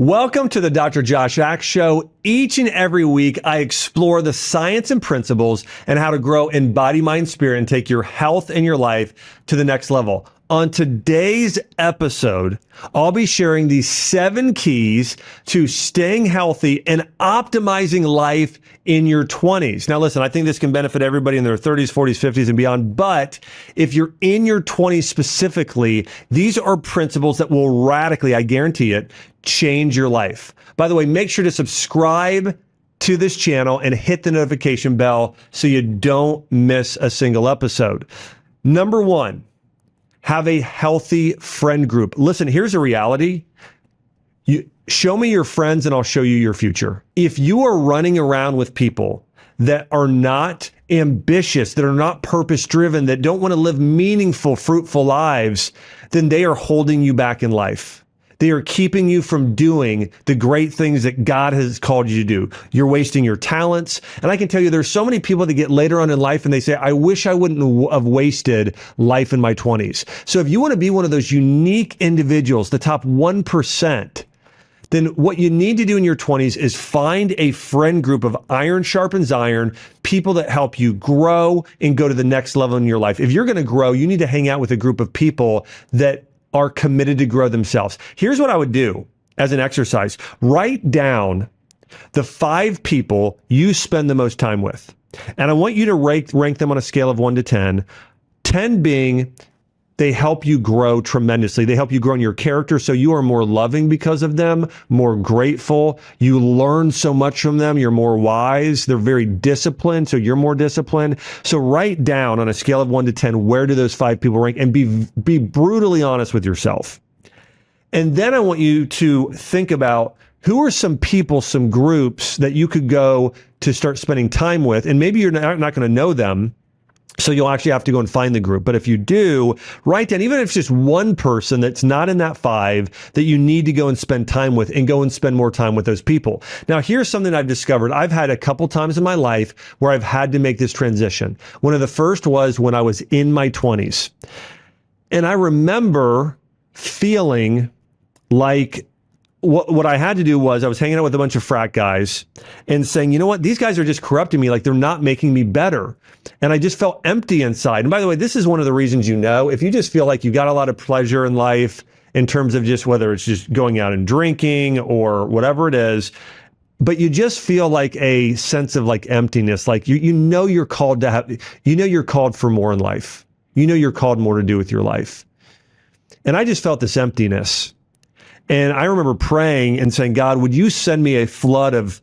Welcome to the Dr. Josh Axe Show. Each and every week, I explore the science and principles and how to grow in body, mind, spirit and take your health and your life to the next level. On today's episode, I'll be sharing the 7 keys to staying healthy and optimizing life in your 20s. Now, listen, I think this can benefit everybody in their 30s, 40s, 50s, and beyond. But if you're in your 20s specifically, these are principles that will radically, I guarantee it, change your life. By the way, make sure to subscribe to this channel and hit the notification bell so you don't miss a single episode. Number 1. Have a healthy friend group. Listen, here's a reality. You show me your friends and I'll show you your future. If you are running around with people that are not ambitious, that are not purpose-driven, that don't want to live meaningful, fruitful lives, then they are holding you back in life. They are keeping you from doing the great things that God has called you to do. You're wasting your talents. And I can tell you, there's so many people that get later on in life and they say, I wish I wouldn't have wasted life in my 20s. So if you want to be one of those unique individuals, the top 1%, then what you need to do in your 20s is find a friend group of iron sharpens iron, people that help you grow and go to the next level in your life. If you're going to grow, you need to hang out with a group of people that are committed to grow themselves. Here's what I would do as an exercise. Write down the 5 people you spend the most time with. And I want you to rank them on a scale of 1 to 10. 10 being they help you grow tremendously. They help you grow in your character, so you are more loving because of them, more grateful. You learn so much from them. You're more wise. They're very disciplined, so you're more disciplined. So write down on a scale of 1 to 10, where do those 5 people rank? And be brutally honest with yourself. And then I want you to think about who are some people, some groups that you could go to start spending time with. And maybe you're not going to know them, so you'll actually have to go and find the group. But if you do, write down, even if it's just one person that's not in that 5 that you need to go and spend time with, and go and spend more time with those people. Now, here's something I've discovered. I've had a couple times in my life where I've had to make this transition. One of the first was when I was in my 20s. And I remember feeling like what I had to do was I was hanging out with a bunch of frat guys and saying, you know what, these guys are just corrupting me. Like, they're not making me better. And I just felt empty inside. And by the way, this is one of the reasons, if you just feel like you got a lot of pleasure in life in terms of just whether it's just going out and drinking or whatever it is, but you just feel like a sense of like emptiness. Like you're called to have, you're called for more in life. You're called more to do with your life. And I just felt this emptiness. And I remember praying and saying, God, would you send me a flood of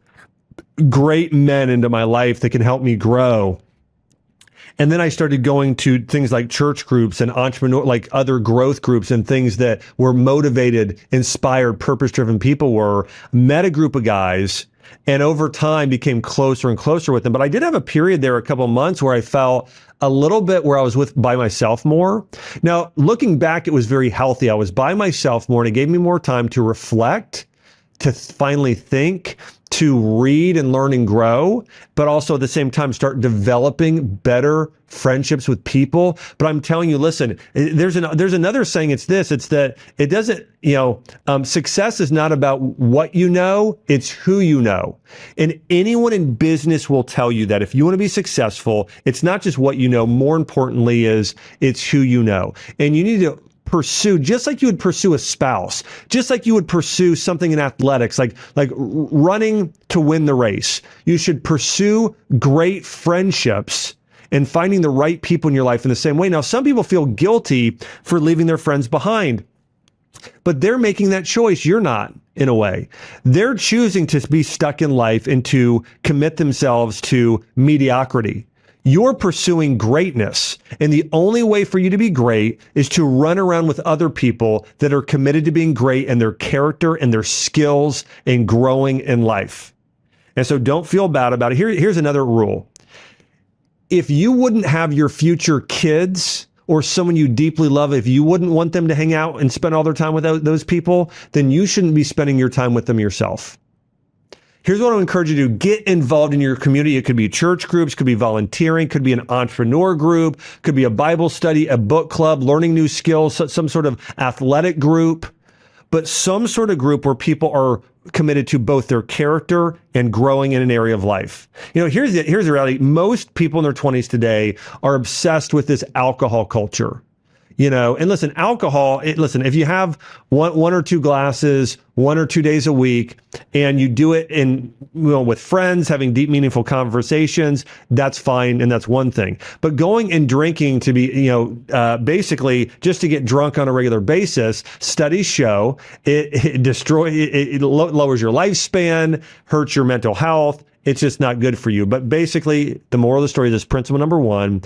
great men into my life that can help me grow? And then I started going to things like church groups and like other growth groups and things that were motivated, inspired, purpose-driven people met a group of guys, and over time became closer and closer with them. But I did have a period there, a couple of months, where I felt a little bit where I was by myself more. Now, looking back, it was very healthy. I was by myself more, and it gave me more time to reflect, to finally think, to read and learn and grow, but also at the same time start developing better friendships with people. But I'm telling you, listen, there's another saying. It's that it doesn't, success is not about what you know, it's who you know. And anyone in business will tell you that if you want to be successful, it's not just what you know. More importantly it's who you know. And you need to pursue, just like you would pursue a spouse, just like you would pursue something in athletics, like running to win the race. You should pursue great friendships and finding the right people in your life in the same way. Now, some people feel guilty for leaving their friends behind, but they're making that choice. You're not, in a way. They're choosing to be stuck in life and to commit themselves to mediocrity. You're pursuing greatness, and the only way for you to be great is to run around with other people that are committed to being great in their character and their skills and growing in life. And so don't feel bad about it. Here's another rule. If you wouldn't have your future kids or someone you deeply love, if you wouldn't want them to hang out and spend all their time with those people, then you shouldn't be spending your time with them yourself. Here's what I would encourage you to do. Get involved in your community. It could be church groups, could be volunteering, could be an entrepreneur group, could be a Bible study, a book club, learning new skills, some sort of athletic group. but some sort of group where people are committed to both their character and growing in an area of life. Here's the reality. Most people in their 20s today are obsessed with this alcohol culture. And listen, alcohol, if you have one or two glasses, 1 or 2 days a week, and you do it with friends, having deep, meaningful conversations, that's fine. And that's one thing. But going and drinking to be, basically just to get drunk on a regular basis, studies show it lowers your lifespan, hurts your mental health. It's just not good for you. But basically, the moral of the story is this: principle number one,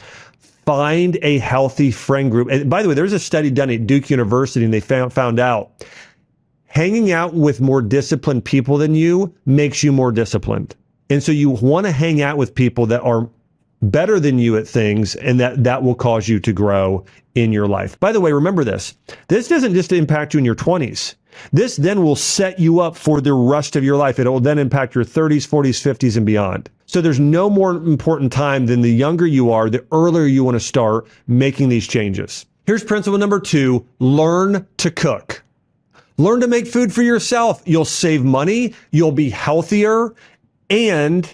find a healthy friend group. And by the way, there's a study done at Duke University, and they found out hanging out with more disciplined people than you makes you more disciplined. And so you want to hang out with people that are better than you at things, and that will cause you to grow in your life. By the way, remember this. This doesn't just impact you in your 20s. This then will set you up for the rest of your life. It will then impact your 30s, 40s, 50s, and beyond. So there's no more important time than the younger you are, the earlier you want to start making these changes. Here's principle number 2, learn to cook. Learn to make food for yourself. You'll save money, you'll be healthier, and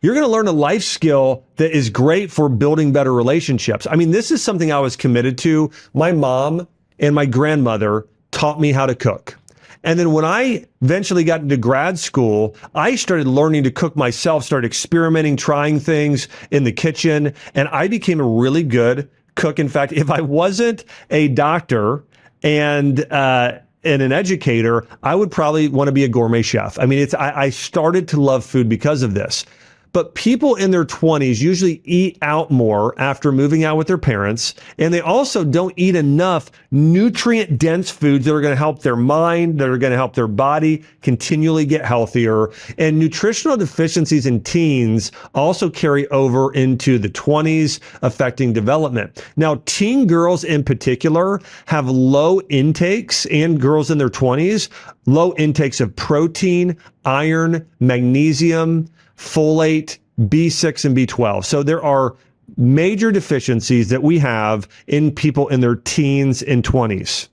you're going to learn a life skill that is great for building better relationships. I mean, this is something I was committed to. My mom and my grandmother taught me how to cook. And then when I eventually got into grad school, I started learning to cook myself, started experimenting, trying things in the kitchen, and I became a really good cook. In fact, if I wasn't a doctor and an educator, I would probably want to be a gourmet chef. I mean, I started to love food because of this. But people in their 20s usually eat out more after moving out with their parents, and they also don't eat enough nutrient-dense foods that are going to help their mind, that are going to help their body continually get healthier. And nutritional deficiencies in teens also carry over into the 20s, affecting development. Now, teen girls in particular have low intakes, and girls in their 20s, low intakes of protein, iron, magnesium, folate, B6, and B12. So there are major deficiencies that we have in people in their teens and 20s.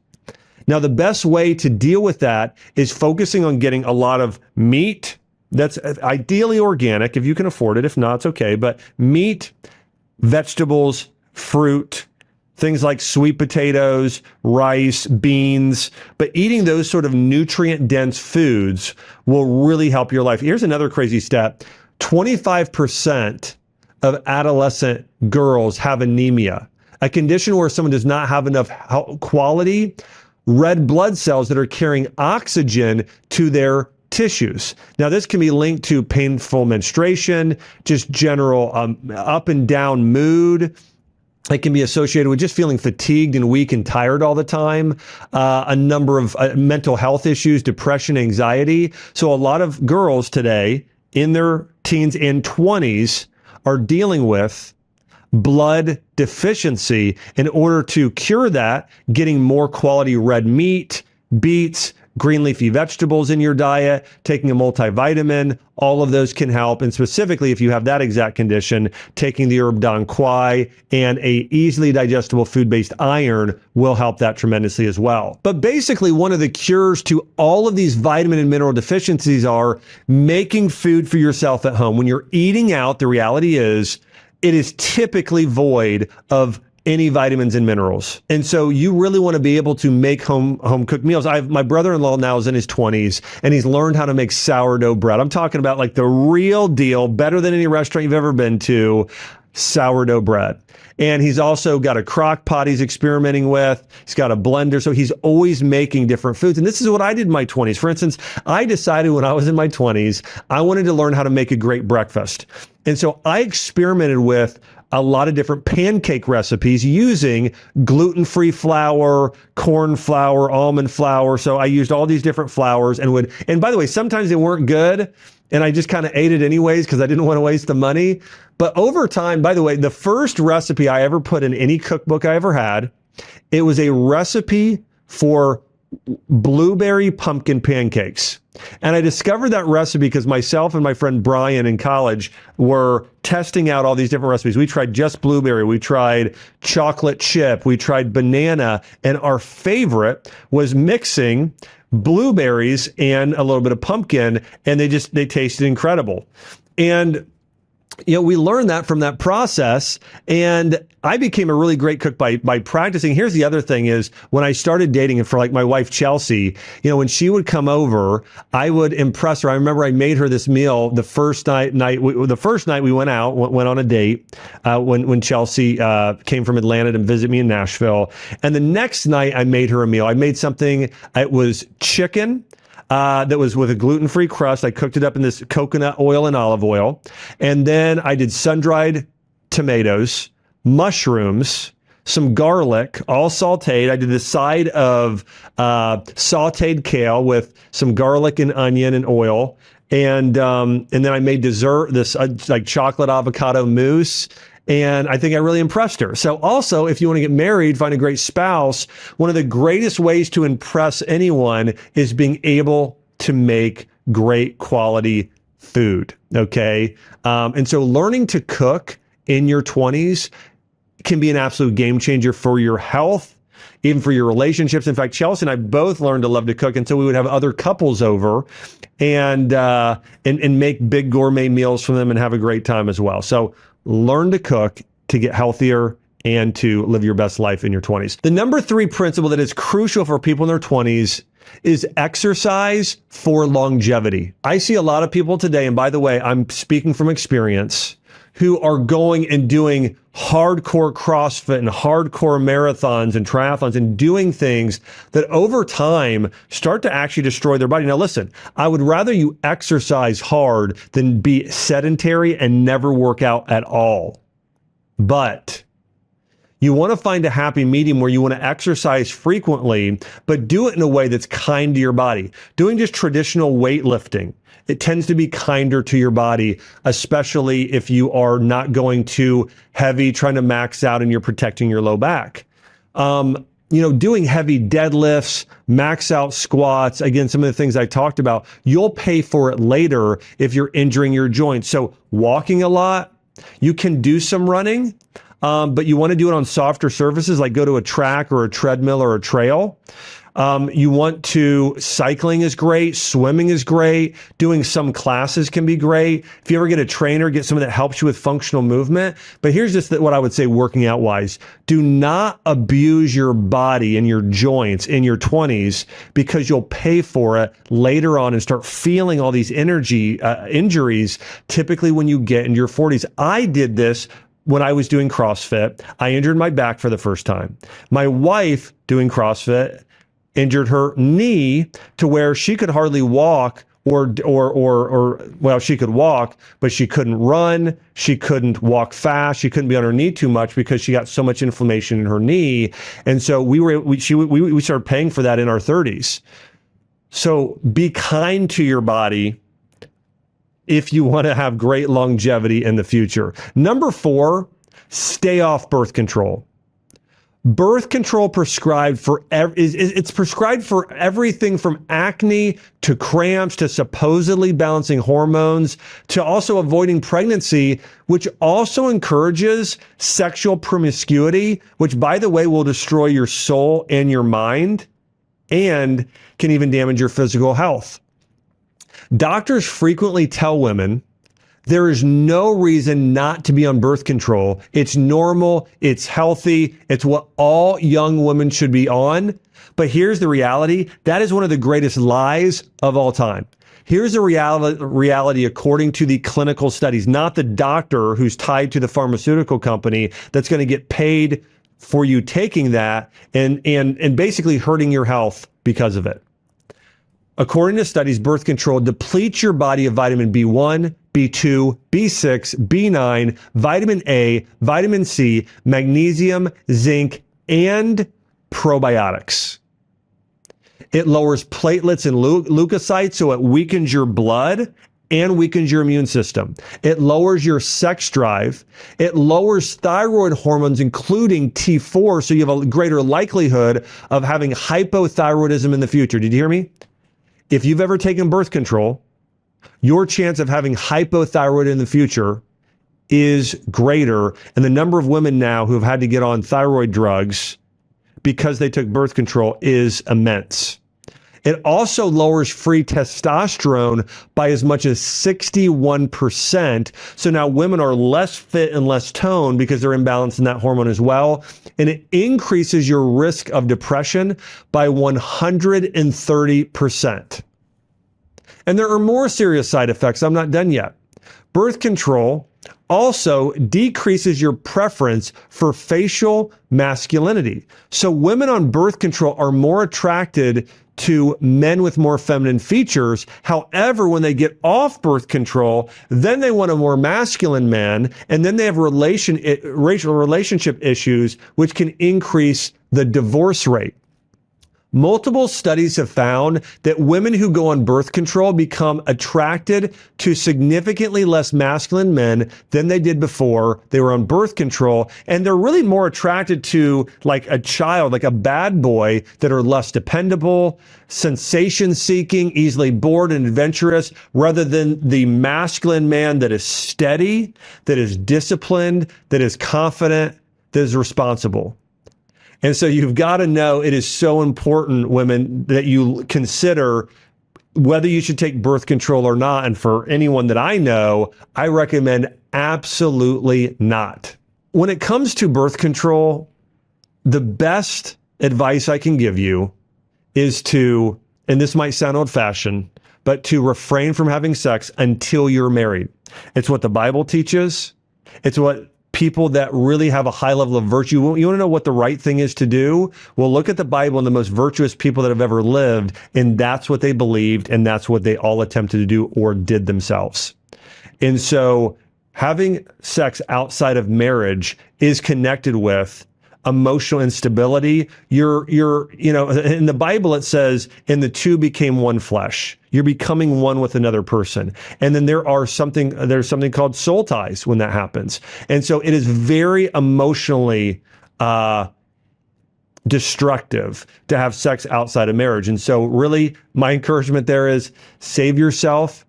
Now, the best way to deal with that is focusing on getting a lot of meat that's ideally organic, if you can afford it. If not, it's okay. But meat, vegetables, fruit, things like sweet potatoes, rice, beans, but eating those sort of nutrient-dense foods will really help your life. Here's another crazy stat. 25% of adolescent girls have anemia, a condition where someone does not have enough quality red blood cells that are carrying oxygen to their tissues. Now, this can be linked to painful menstruation, just general up and down mood. It can be associated with just feeling fatigued and weak and tired all the time, a number of mental health issues, depression, anxiety. So a lot of girls today in their teens and 20s are dealing with blood deficiency. In order to cure that, getting more quality red meat, beets, green leafy vegetables in your diet, taking a multivitamin, all of those can help. And specifically, if you have that exact condition, taking the herb Dong Quai and a easily digestible food-based iron will help that tremendously as well. But basically, one of the cures to all of these vitamin and mineral deficiencies are making food for yourself at home. When you're eating out, the reality is it is typically void of any vitamins and minerals. And so you really want to be able to make home cooked meals. My brother-in-law now is in his 20s, and he's learned how to make sourdough bread. I'm talking about like the real deal, better than any restaurant you've ever been to, sourdough bread. And he's also got a crock pot he's experimenting with. He's got a blender. So he's always making different foods. And this is what I did in my 20s. For instance, I decided when I was in my 20s, I wanted to learn how to make a great breakfast. And so I experimented with a lot of different pancake recipes using gluten-free flour, corn flour, almond flour. So I used all these different flours and by the way, sometimes they weren't good and I just kind of ate it anyways because I didn't want to waste the money. But over time, by the way, the first recipe I ever put in any cookbook I ever had, it was a recipe for blueberry pumpkin pancakes. And I discovered that recipe because myself and my friend Brian in college were testing out all these different recipes. We tried just blueberry, we tried chocolate chip, we tried banana, and our favorite was mixing blueberries and a little bit of pumpkin, and they tasted incredible. And we learned that from that process, and I became a really great cook by practicing. Here's the other thing is when I started dating, and for like my wife, Chelsea, when she would come over, I would impress her. I remember I made her this meal the first night we went out, went on a date, when Chelsea, came from Atlanta to visit me in Nashville. And the next night I made her a meal. I made something, it was chicken, that was with a gluten-free crust. I cooked it up in this coconut oil and olive oil. And then I did sun-dried tomatoes, mushrooms, some garlic, all sauteed. I did the side of sauteed kale with some garlic and onion and oil. And then I made dessert, this like chocolate avocado mousse. And I think I really impressed her. So also, if you want to get married, find a great spouse, one of the greatest ways to impress anyone is being able to make great quality food. Okay. And so learning to cook in your 20s can be an absolute game changer for your health, even for your relationships. In fact, Chelsea and I both learned to love to cook, and so we would have other couples over and make big gourmet meals for them and have a great time as well. So learn to cook to get healthier and to live your best life in your 20s. The number 3 principle that is crucial for people in their 20s is exercise for longevity. I see a lot of people today, and by the way, I'm speaking from experience, who are going and doing hardcore CrossFit and hardcore marathons and triathlons and doing things that over time start to actually destroy their body. Now listen, I would rather you exercise hard than be sedentary and never work out at all. But you want to find a happy medium where you want to exercise frequently, but do it in a way that's kind to your body. Doing just traditional weightlifting, it tends to be kinder to your body, especially if you are not going too heavy, trying to max out and you're protecting your low back. Doing heavy deadlifts, max out squats, again, some of the things I talked about, you'll pay for it later if you're injuring your joints. So walking a lot, you can do some running, but you want to do it on softer surfaces, like go to a track or a treadmill or a trail. Cycling is great. Swimming is great. Doing some classes can be great. If you ever get a trainer, get someone that helps you with functional movement. But here's just what I would say working out wise. Do not abuse your body and your joints in your 20s because you'll pay for it later on and start feeling all these injuries typically when you get into your 40s. I did this when I was doing CrossFit. I injured my back for the first time. My wife doing CrossFit injured her knee to where she could hardly walk or she could walk, but she couldn't run. She couldn't walk fast. She couldn't be on her knee too much because she got so much inflammation in her knee. And so we started paying for that in our 30s. So be kind to your body if you want to have great longevity in the future. Number 4, stay off birth control. Birth control prescribed for it's prescribed for everything from acne to cramps to supposedly balancing hormones to also avoiding pregnancy, which also encourages sexual promiscuity, which by the way will destroy your soul and your mind and can even damage your physical health. Doctors frequently tell women there is no reason not to be on birth control. It's normal. It's healthy. It's what all young women should be on. But here's the reality. That is one of the greatest lies of all time. Here's the reality according to the clinical studies, not the doctor who's tied to the pharmaceutical company that's going to get paid for you taking that and basically hurting your health because of it. According to studies, birth control depletes your body of vitamin B1, B2, B6, B9, vitamin A, vitamin C, magnesium, zinc, and probiotics. It lowers platelets and leukocytes, so it weakens your blood and weakens your immune system. It lowers your sex drive. It lowers thyroid hormones, including T4, so you have a greater likelihood of having hypothyroidism in the future. Did you hear me? If you've ever taken birth control, your chance of having hypothyroid in the future is greater. And the number of women now who have had to get on thyroid drugs because they took birth control is immense. It also lowers free testosterone by as much as 61%. So now women are less fit and less toned because they're imbalanced in that hormone as well. And it increases your risk of depression by 130%. And there are more serious side effects. I'm not done yet. Birth control also decreases your preference for facial masculinity. So women on birth control are more attracted to men with more feminine features. However, when they get off birth control, then they want a more masculine man, and then they have racial relationship issues, which can increase the divorce rate. Multiple studies have found that women who go on birth control become attracted to significantly less masculine men than they did before they were on birth control. And they're really more attracted to like a child, like a bad boy, that are less dependable, sensation seeking, easily bored and adventurous, rather than the masculine man that is steady, that is disciplined, that is confident, that is responsible. And so you've got to know it is so important, women, that you consider whether you should take birth control or not. And for anyone that I know, I recommend absolutely not. When it comes to birth control, the best advice I can give you is to, and this might sound old-fashioned, but to refrain from having sex until you're married. It's what the Bible teaches. It's what people that really have a high level of virtue. You want to know what the right thing is to do? Well, look at the Bible and the most virtuous people that have ever lived, and that's what they believed, and that's what they all attempted to do or did themselves. And so having sex outside of marriage is connected with emotional instability. You're, in the Bible, it says, and the two became one flesh. You're becoming one with another person. And then there's something called soul ties when that happens. And so it is very emotionally, destructive to have sex outside of marriage. And so really my encouragement there is save yourself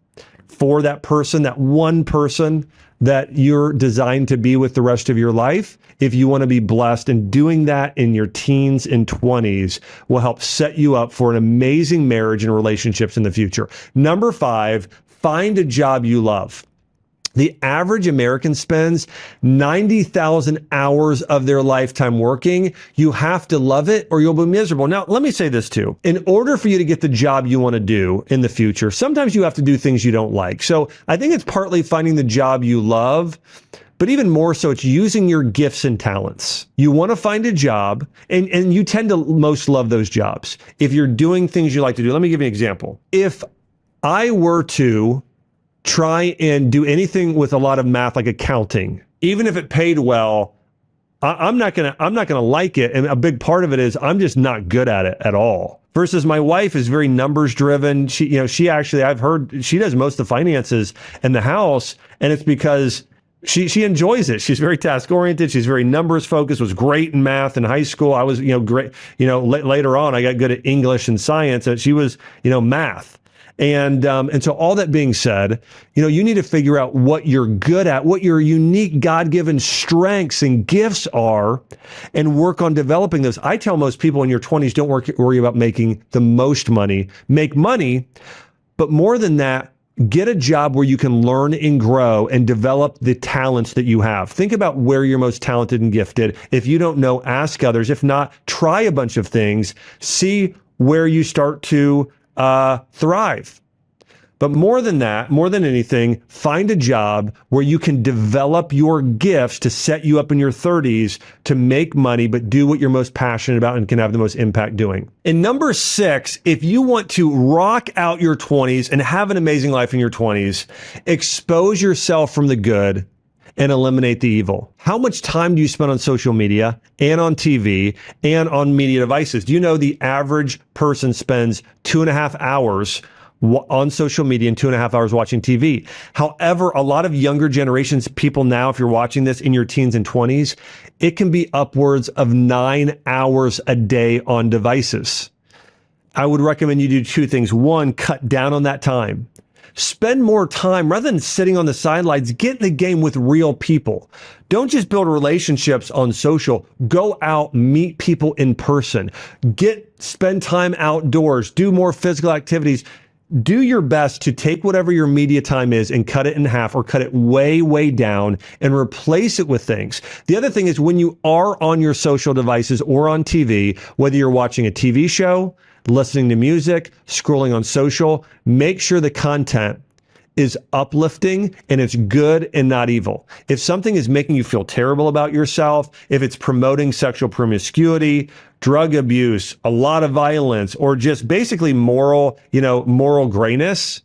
for that person, that one person that you're designed to be with the rest of your life. If you want to be blessed, and doing that in your teens and 20s will help set you up for an amazing marriage and relationships in the future. Number 5, find a job you love. The average American spends 90,000 hours of their lifetime working. You have to love it or you'll be miserable. Now, let me say this too. In order for you to get the job you want to do in the future, sometimes you have to do things you don't like. So I think it's partly finding the job you love, but even more so, it's using your gifts and talents. You want to find a job, and you tend to most love those jobs if you're doing things you like to do. Let me give you an example. If I were to try and do anything with a lot of math, like accounting, even if it paid well, I'm not gonna like it. And a big part of it is I'm just not good at it at all. Versus my wife is very numbers driven. She actually, I've heard she does most of the finances in the house, and it's because she enjoys it. She's very task oriented. She's very numbers focused, was great in math in high school. I was, great, later on I got good at English and science, and she was, math. And so all that being said, you need to figure out what you're good at, what your unique God-given strengths and gifts are, and work on developing those. I tell most people in your 20s, don't worry about making the most money. Make money, but more than that, get a job where you can learn and grow and develop the talents that you have. Think about where you're most talented and gifted. If you don't know, ask others. If not, try a bunch of things. See where you start to thrive. But more than that, more than anything, find a job where you can develop your gifts to set you up in your 30s to make money, but do what you're most passionate about and can have the most impact doing. And number 6, if you want to rock out your 20s and have an amazing life in your 20s, expose yourself from the good and eliminate the evil. How much time do you spend on social media and on TV and on media devices? Do you know the average person spends 2.5 hours on social media and 2.5 hours watching TV? However, a lot of younger generations, people now, if you're watching this in your teens and 20s, it can be upwards of 9 hours a day on devices. I would recommend you do 2 things. 1, cut down on that time. Spend more time rather than sitting on the sidelines. Get in the game with real people. Don't just build relationships on social. Go out, meet people in person. Spend time outdoors. Do more physical activities. Do your best to take whatever your media time is and cut it in half or cut it way, way down and replace it with things. The other thing is when you are on your social devices or on TV, whether you're watching a TV show, listening to music, scrolling on social, make sure the content is uplifting and it's good and not evil. If something is making you feel terrible about yourself, if it's promoting sexual promiscuity, drug abuse, a lot of violence, or just basically moral grayness,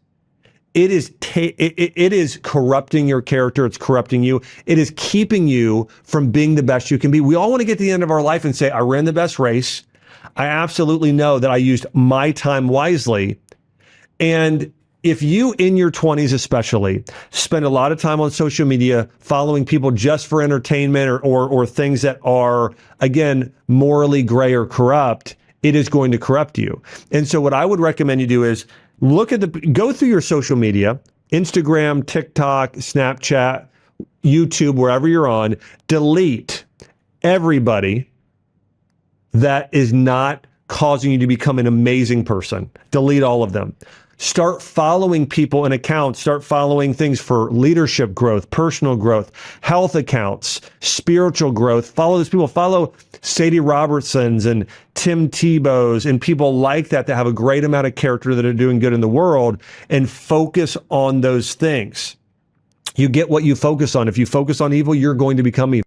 it is corrupting your character. It's corrupting you. It is keeping you from being the best you can be. We all want to get to the end of our life and say, I ran the best race. I absolutely know that I used my time wisely. And if you in your 20s especially spend a lot of time on social media following people just for entertainment or things that are, again, morally gray or corrupt, it is going to corrupt you. And so what I would recommend you do is go through your social media, Instagram, TikTok, Snapchat, YouTube, wherever you're on, delete everybody that is not causing you to become an amazing person. Delete all of them. Start following people in accounts. Start following things for leadership growth, personal growth, health accounts, spiritual growth. Follow those people. Follow Sadie Robertsons and Tim Tebow's and people like that have a great amount of character that are doing good in the world, and focus on those things. You get what you focus on. If you focus on evil, you're going to become evil.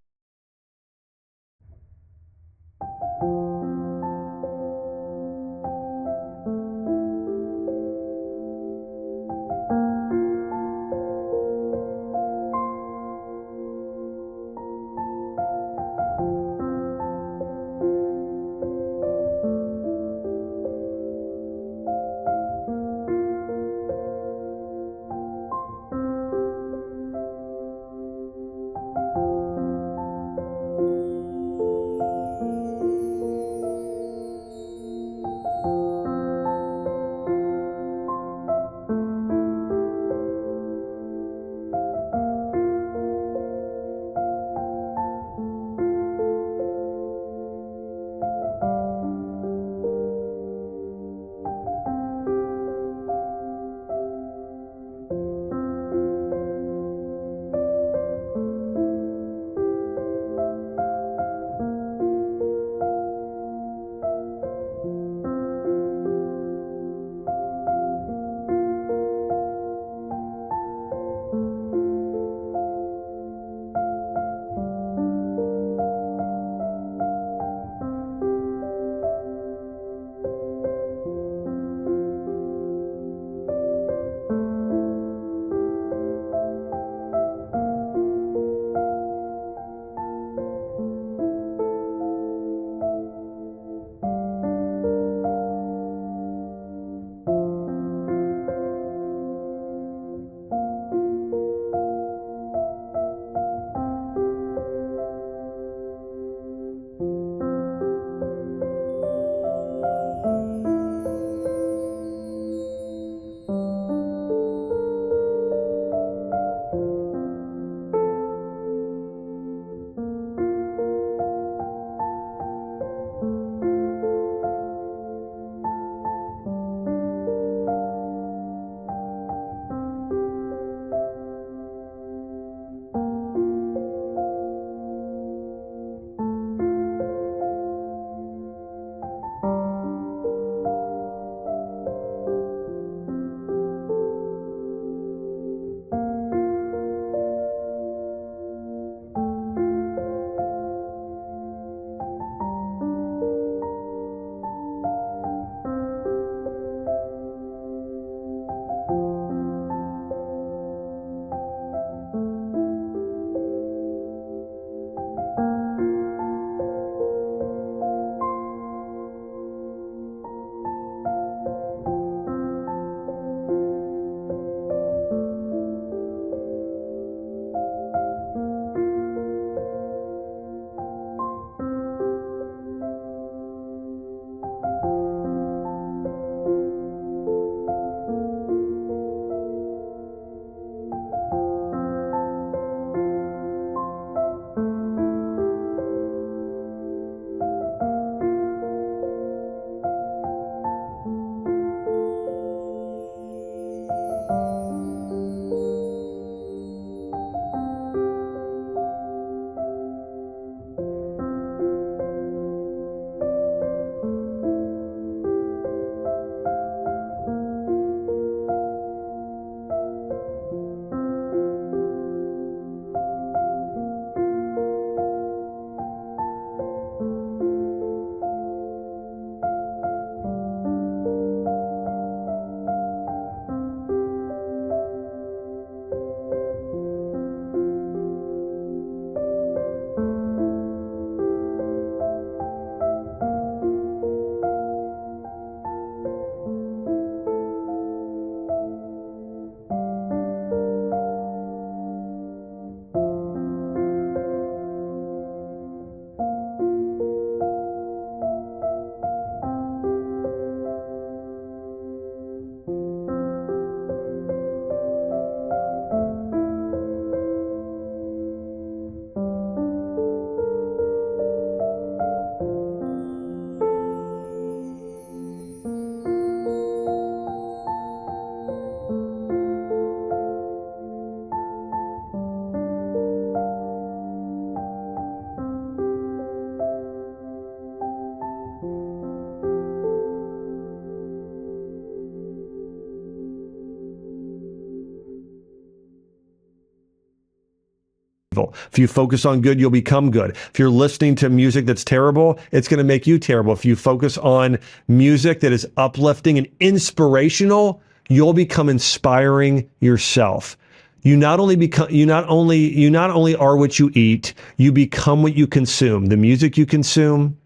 If you focus on good, you'll become good. If you're listening to music that's terrible, it's going to make you terrible. If you focus on music that is uplifting and inspirational, you'll become inspiring yourself. You not only are what you eat, you become what you consume. The music you consume,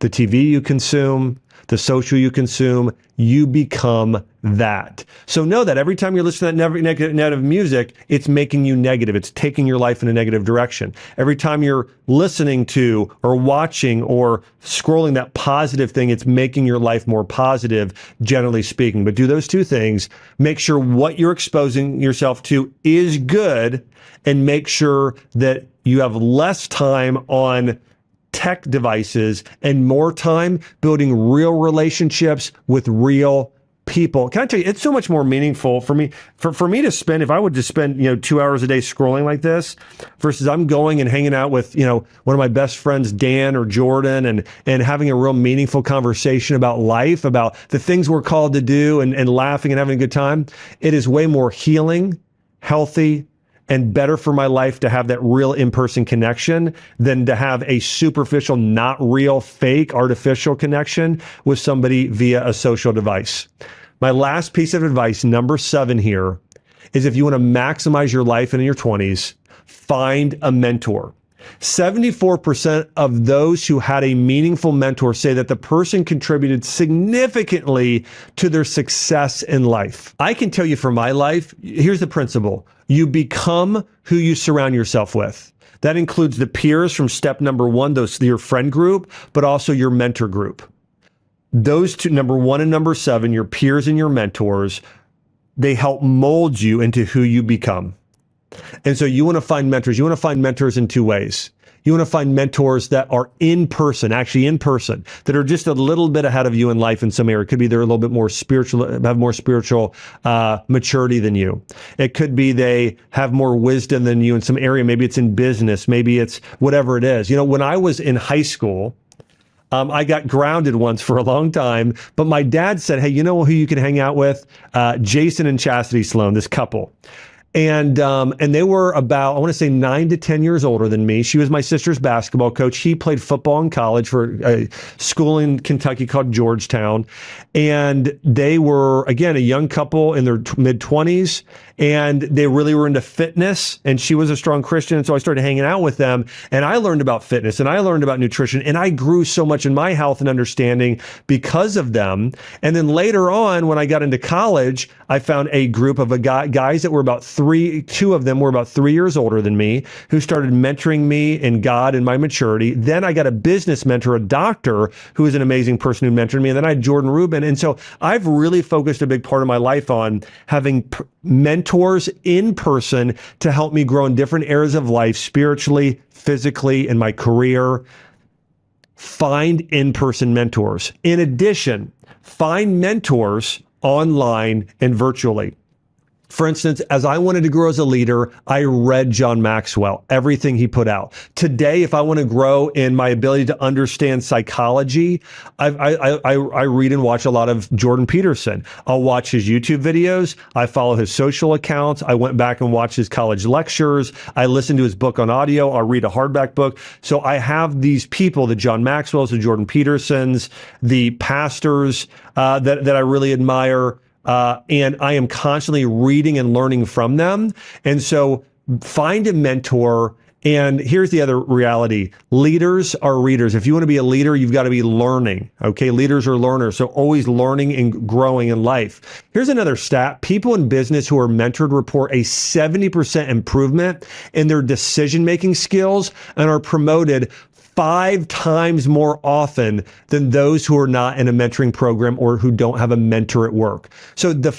the TV you consume, the social you consume, you become that. So know that every time you're listening to that negative music, it's making you negative. It's taking your life in a negative direction. Every time you're listening to or watching or scrolling that positive thing, it's making your life more positive, generally speaking. But do those two things. Make sure what you're exposing yourself to is good, and make sure that you have less time on tech devices and more time building real relationships with real people. Can I tell you, it's so much more meaningful for me, for me to spend, if I would just spend, 2 hours a day scrolling like this versus I'm going and hanging out with, one of my best friends, Dan or Jordan, and having a real meaningful conversation about life, about the things we're called to do, and laughing and having a good time. It is way more healing, healthy, and better for my life to have that real in-person connection than to have a superficial, not real, fake, artificial connection with somebody via a social device. My last piece of advice, number 7 here, is if you want to maximize your life in your 20s, find a mentor. 74% of those who had a meaningful mentor say that the person contributed significantly to their success in life. I can tell you from my life, here's the principle. You become who you surround yourself with. That includes the peers from step number 1, your friend group, but also your mentor group. Those two, number 1 and number 7, your peers and your mentors, they help mold you into who you become. And so you want to find mentors. You want to find mentors in 2 ways. You want to find mentors that are actually in person, that are just a little bit ahead of you in life in some area. It could be they're a little bit more spiritual, have more spiritual maturity than you. It could be they have more wisdom than you in some area. Maybe it's in business. Maybe it's whatever it is. When I was in high school, I got grounded once for a long time, but my dad said, hey, you know who you can hang out with? Jason and Chastity Sloan, this couple. And they were about, I want to say 9 to 10 years older than me. She was my sister's basketball coach. He played football in college for a school in Kentucky called Georgetown. And they were, again, a young couple in their mid-20s. And they really were into fitness. And she was a strong Christian. And so I started hanging out with them. And I learned about fitness and I learned about nutrition. And I grew so much in my health and understanding because of them. And then later on, when I got into college, I found a group of guys that were about 2 of them were about 3 years older than me, who started mentoring me in God and my maturity. Then I got a business mentor, a doctor, who is an amazing person who mentored me. And then I had Jordan Rubin. And so I've really focused a big part of my life on having mentors in person to help me grow in different areas of life, spiritually, physically, in my career. Find in-person mentors. In addition, find mentors online and virtually. For instance, as I wanted to grow as a leader, I read John Maxwell, everything he put out. Today, if I want to grow in my ability to understand psychology, I read and watch a lot of Jordan Peterson. I'll watch his YouTube videos. I follow his social accounts. I went back and watched his college lectures. I listened to his book on audio. I'll read a hardback book. So I have these people, the John Maxwells, the Jordan Petersons, the pastors that I really admire. And I am constantly reading and learning from them. And so find a mentor. And here's the other reality. Leaders are readers. If you want to be a leader, you've got to be learning. Okay. Leaders are learners. So always learning and growing in life. Here's another stat. People in business who are mentored report a 70% improvement in their decision-making skills and are promoted 5 times more often than those who are not in a mentoring program or who don't have a mentor at work. So the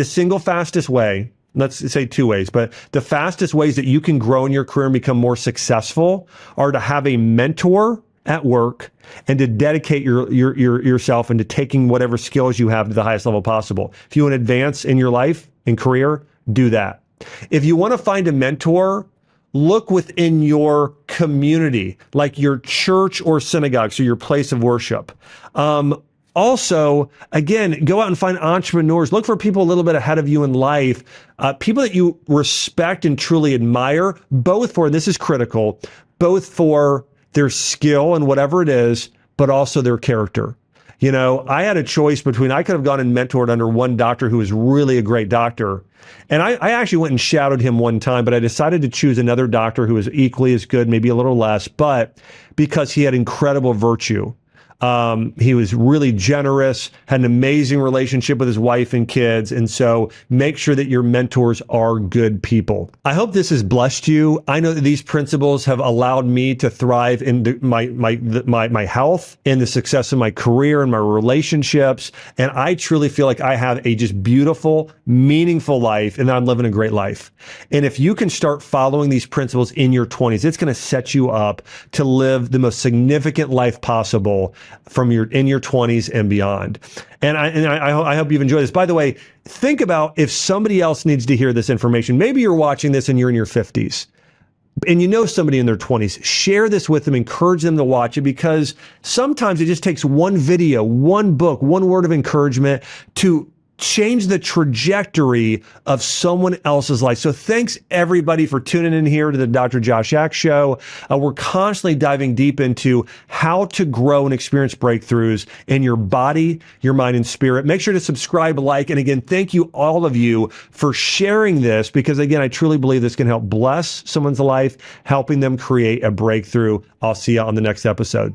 single fastest way, let's say 2 ways, but the fastest ways that you can grow in your career and become more successful are to have a mentor at work and to dedicate yourself into taking whatever skills you have to the highest level possible. If you want to advance in your life and career, do that. If you want to find a mentor, look within your community, like your church or synagogue, so your place of worship. Also, again, go out and find entrepreneurs. Look for people a little bit ahead of you in life, people that you respect and truly admire, both for, and this is critical, both for their skill and whatever it is, but also their character. You know, I had a choice between, I could have gone and mentored under one doctor who was really a great doctor. And I actually went and shadowed him one time, but I decided to choose another doctor who was equally as good, maybe a little less, but because he had incredible virtue. He was really generous, had an amazing relationship with his wife and kids. And so make sure that your mentors are good people. I hope this has blessed you. I know that these principles have allowed me to thrive in my health, in the success of my career and my relationships. And I truly feel like I have a just beautiful, meaningful life, and that I'm living a great life. And if you can start following these principles in your 20s, it's going to set you up to live the most significant life possible in your 20s and beyond. And I hope you've enjoyed this. By the way, think about if somebody else needs to hear this information. Maybe you're watching this and you're in your 50s and you know somebody in their 20s. Share this with them, encourage them to watch it, because sometimes it just takes one video, one book, one word of encouragement to change the trajectory of someone else's life. So thanks everybody for tuning in here to the Dr. Josh Axe Show. We're constantly diving deep into how to grow and experience breakthroughs in your body, your mind, and spirit. Make sure to subscribe, like, and again, thank you all of you for sharing this, because again, I truly believe this can help bless someone's life, helping them create a breakthrough. I'll see you on the next episode.